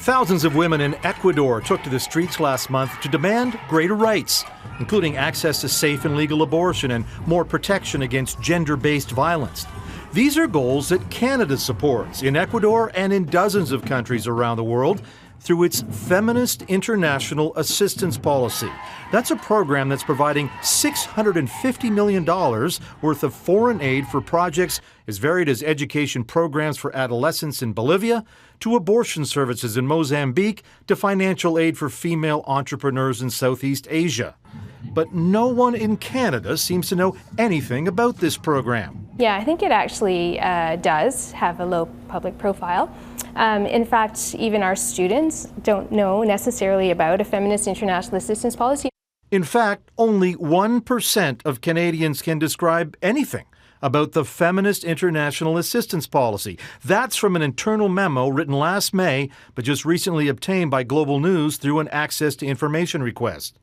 Thousands of women in Ecuador took to the streets last month to demand greater rights, including access to safe and legal abortion and more protection against gender-based violence. These are goals that Canada supports in Ecuador and in dozens of countries around the world through its Feminist International Assistance Policy. That's a program that's providing $650 million worth of foreign aid for projects as varied as education programs for adolescents in Bolivia, to abortion services in Mozambique, to financial aid for female entrepreneurs in Southeast Asia. But no one in Canada seems to know anything about this program. Yeah, I think it actually does have a low public profile. In fact, even our students don't know necessarily about a Feminist International Assistance Policy. In fact, only 1% of Canadians can describe anything about the Feminist International Assistance Policy. That's from an internal memo written last May, but just recently obtained by Global News through an access to information request.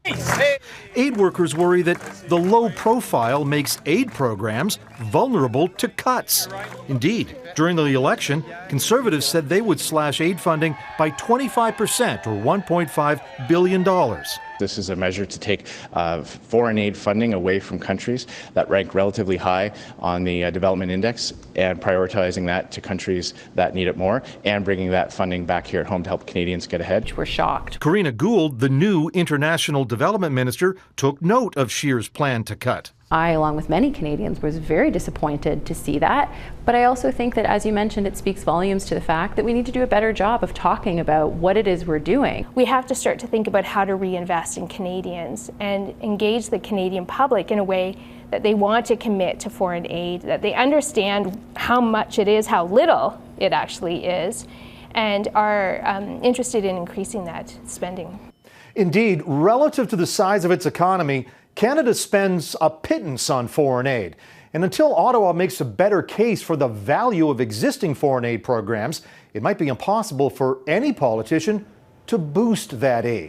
Aid workers worry that the low profile makes aid programs vulnerable to cuts. Indeed, during the election, Conservatives said they would slash aid funding by 25%, or $1.5 billion. This is a measure to take foreign aid funding away from countries that rank relatively high on the development index and prioritizing that to countries that need it more and bringing that funding back here at home to help Canadians get ahead. We're shocked. Karina Gould, the new International Development Minister, took note of Scheer's plan to cut. I, along with many Canadians, was very disappointed to see that. But I also think that, as you mentioned, it speaks volumes to the fact that we need to do a better job of talking about what it is we're doing. We have to start to think about how to reinvest in Canadians and engage the Canadian public in a way that they want to commit to foreign aid, that they understand how much it is, how little it actually is, and are interested in increasing that spending. Indeed, relative to the size of its economy, Canada spends a pittance on foreign aid. And until Ottawa makes a better case for the value of existing foreign aid programs, it might be impossible for any politician to boost that aid.